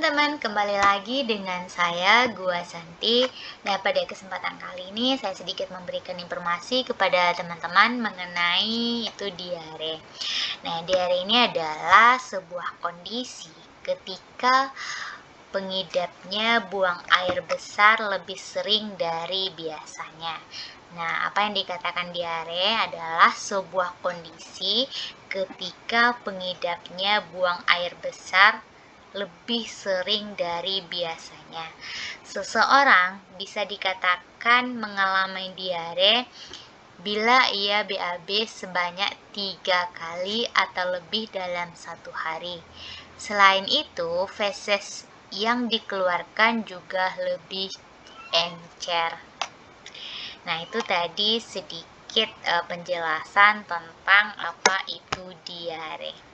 teman-teman, kembali lagi dengan saya, Gua Santi. Nah, pada kesempatan kali ini saya sedikit memberikan informasi kepada teman-teman mengenai itu diare. Nah, diare ini adalah sebuah kondisi ketika pengidapnya buang air besar lebih sering dari biasanya. Nah, apa yang dikatakan diare adalah sebuah kondisi ketika pengidapnya buang air besar lebih sering dari biasanya. Seseorang bisa dikatakan mengalami diare bila ia BAB sebanyak 3 kali atau lebih dalam satu hari. Selain itu, feses yang dikeluarkan juga lebih encer. Nah, itu tadi sedikit penjelasan tentang apa itu diare.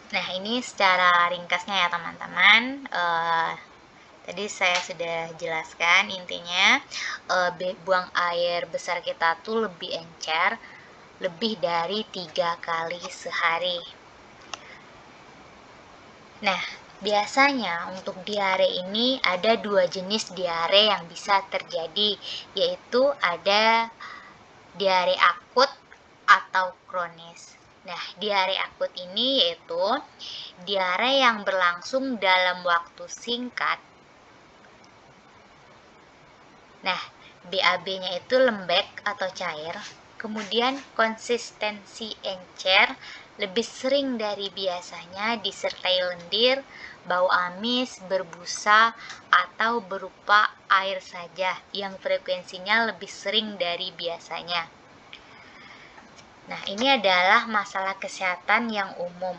Nah, ini secara ringkasnya ya teman-teman. Tadi saya sudah jelaskan intinya buang air besar kita tuh lebih encer, lebih dari 3 kali sehari. Nah, biasanya untuk diare ini ada 2 jenis diare yang bisa terjadi, yaitu ada diare akut atau kronis. Nah, diare akut ini yaitu diare yang berlangsung dalam waktu singkat. Nah, BAB-nya itu lembek atau cair, kemudian konsistensi encer, lebih sering dari biasanya, disertai lendir, bau amis, berbusa, atau berupa air saja yang frekuensinya lebih sering dari biasanya. Nah, ini adalah masalah kesehatan yang umum.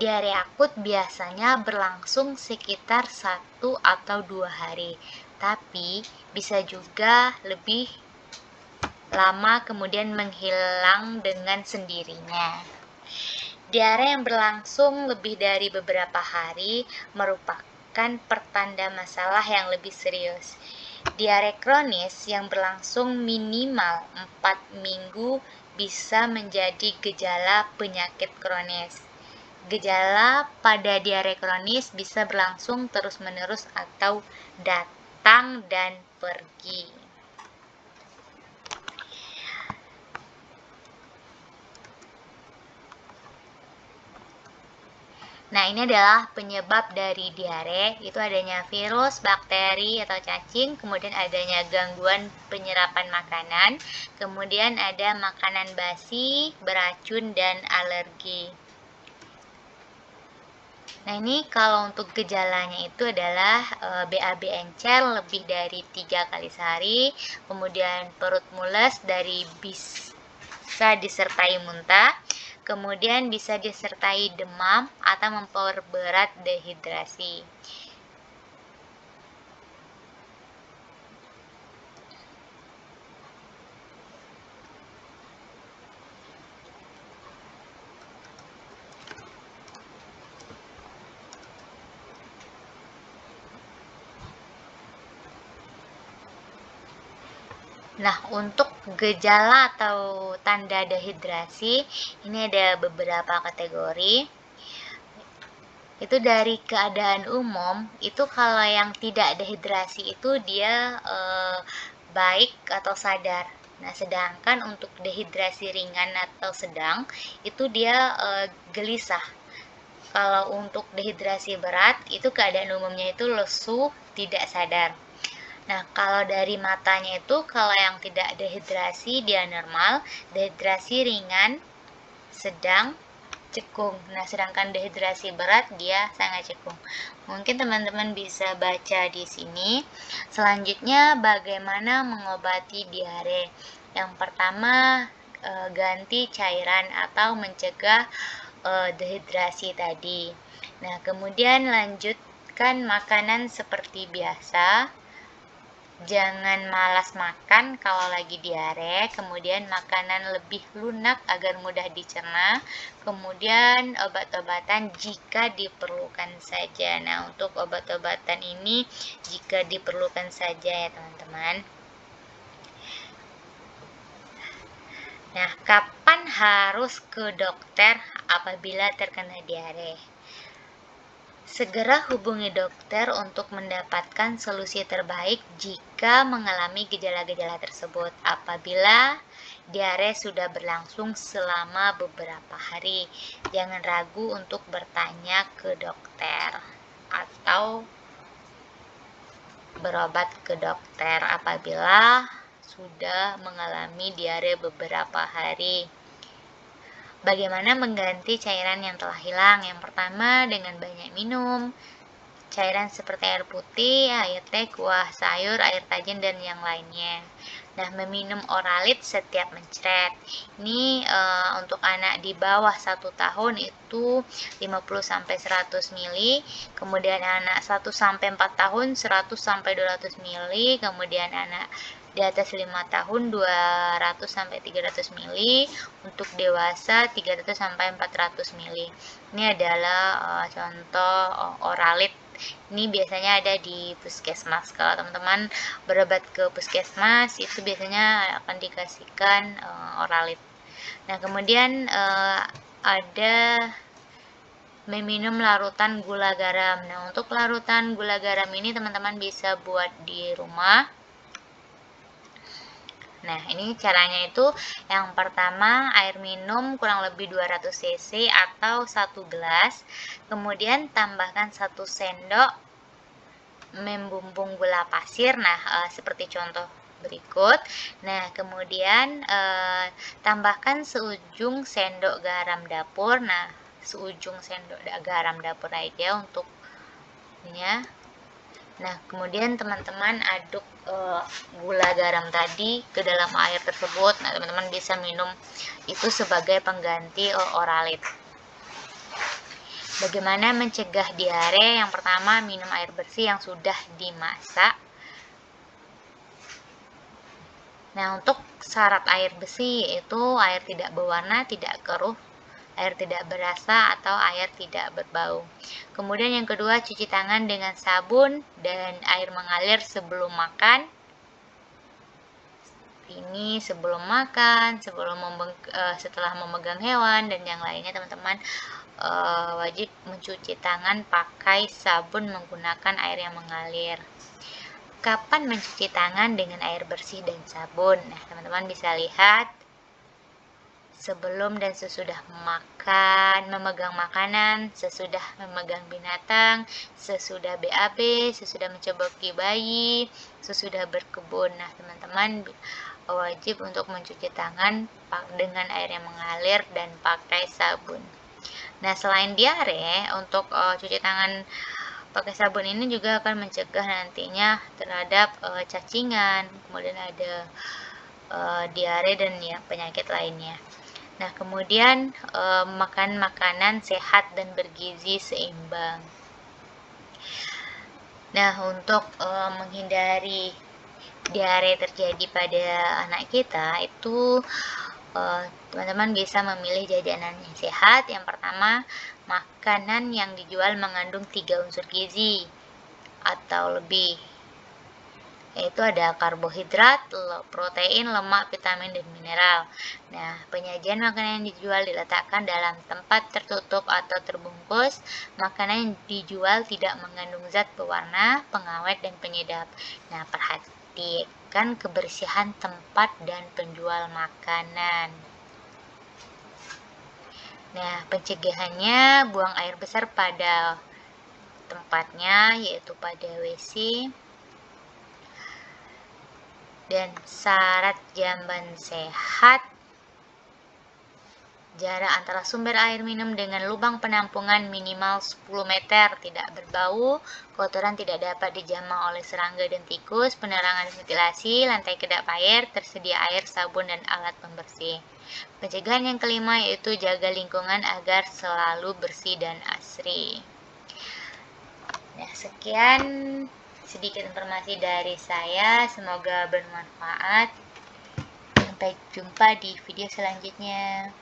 Diare akut biasanya berlangsung sekitar 1 atau 2 hari, tapi bisa juga lebih lama kemudian menghilang dengan sendirinya. Diare yang berlangsung lebih dari beberapa hari merupakan pertanda masalah yang lebih serius. Diare kronis yang berlangsung minimal 4 minggu bisa menjadi gejala penyakit kronis. Gejala pada diare kronis bisa berlangsung terus-menerus atau datang dan pergi. Nah, ini adalah penyebab dari diare, itu adanya virus, bakteri, atau cacing, kemudian adanya gangguan penyerapan makanan, kemudian ada makanan basi, beracun, dan alergi. Nah, ini kalau untuk gejalanya itu adalah BAB encer lebih dari 3 kali sehari, kemudian perut mules dari bisa disertai muntah, kemudian bisa disertai demam atau memperberat dehidrasi. Nah, untuk gejala atau tanda dehidrasi, ini ada beberapa kategori. Itu dari keadaan umum, itu kalau yang tidak dehidrasi itu dia baik atau sadar. Nah, sedangkan untuk dehidrasi ringan atau sedang, itu dia gelisah. Kalau untuk dehidrasi berat, itu keadaan umumnya itu lesu, tidak sadar. Nah, kalau dari matanya itu, kalau yang tidak dehidrasi dia normal, dehidrasi ringan, sedang, cekung. Nah, sedangkan dehidrasi berat dia sangat cekung. Mungkin teman-teman bisa baca di sini. Selanjutnya, bagaimana mengobati diare? Yang pertama, ganti cairan atau mencegah dehidrasi tadi. Nah, kemudian lanjutkan makanan seperti biasa. Jangan malas makan kalau lagi diare, kemudian makanan lebih lunak agar mudah dicerna, kemudian obat-obatan jika diperlukan saja. Nah, untuk obat-obatan ini jika diperlukan saja ya teman-teman. Nah, kapan harus ke dokter apabila terkena diare? Segera hubungi dokter untuk mendapatkan solusi terbaik jika mengalami gejala-gejala tersebut. Apabila diare sudah berlangsung selama beberapa hari, jangan ragu untuk bertanya ke dokter atau berobat ke dokter apabila sudah mengalami diare beberapa hari. Bagaimana mengganti cairan yang telah hilang? Yang pertama, dengan banyak minum cairan seperti air putih, air teh, kuah sayur, air tajin, dan yang lainnya. Nah, meminum oralit setiap mencret. Ini untuk anak di bawah 1 tahun itu 50-100 ml, kemudian anak 1-4 tahun 100-200 ml, kemudian anak di atas 5 tahun 200-300 ml, untuk dewasa 300-400 ml. Ini adalah contoh oralit. Ini biasanya ada di puskesmas. Kalau teman-teman berobat ke puskesmas, itu biasanya akan dikasihkan oralit. Nah, kemudian ada meminum larutan gula garam. Nah, untuk larutan gula garam ini teman-teman bisa buat di rumah. Nah, ini caranya itu yang pertama, air minum kurang lebih 200 cc atau 1 gelas. Kemudian tambahkan 1 sendok membumbung gula pasir. Nah, seperti contoh berikut. Nah, kemudian tambahkan seujung sendok garam dapur. Nah, seujung sendok garam dapur aja untuk ininya. Nah, kemudian teman-teman aduk gula garam tadi ke dalam air tersebut. Nah, teman-teman bisa minum itu sebagai pengganti oralit. Bagaimana mencegah diare? Yang pertama, minum air bersih yang sudah dimasak. Nah, untuk syarat air bersih yaitu air tidak berwarna, tidak keruh, air tidak berasa, atau air tidak berbau. Kemudian yang kedua, cuci tangan dengan sabun dan air mengalir sebelum makan. Ini sebelum makan, setelah memegang hewan, dan yang lainnya teman-teman wajib mencuci tangan pakai sabun menggunakan air yang mengalir. Kapan mencuci tangan dengan air bersih dan sabun? Nah, teman-teman bisa lihat sebelum dan sesudah makan, memegang makanan, sesudah memegang binatang, sesudah BAB, sesudah mencoboki bayi, sesudah berkebun. Nah, teman-teman wajib untuk mencuci tangan dengan air yang mengalir dan pakai sabun. Nah, selain diare, untuk cuci tangan pakai sabun ini juga akan mencegah nantinya terhadap cacingan, kemudian ada diare dan ya penyakit lainnya. Nah, kemudian makan makanan sehat dan bergizi seimbang. Nah, untuk menghindari diare terjadi pada anak kita itu teman-teman bisa memilih jajanan yang sehat. Yang pertama, makanan yang dijual mengandung 3 unsur gizi atau lebih, yaitu ada karbohidrat, protein, lemak, vitamin, dan mineral. Nah, penyajian makanan yang dijual diletakkan dalam tempat tertutup atau terbungkus. Makanan yang dijual tidak mengandung zat pewarna, pengawet, dan penyedap. Nah, perhatikan kebersihan tempat dan penjual makanan. Nah, pencegahannya, buang air besar pada tempatnya, yaitu pada WC. Dan syarat jamban sehat, jarak antara sumber air minum dengan lubang penampungan minimal 10 meter, tidak berbau, kotoran tidak dapat dijamah oleh serangga dan tikus, penerangan ventilasi, lantai kedap air, tersedia air, sabun, dan alat pembersih. Pencegahan yang kelima yaitu jaga lingkungan agar selalu bersih dan asri. Nah, sekian sedikit informasi dari saya, semoga bermanfaat. Sampai jumpa di video selanjutnya.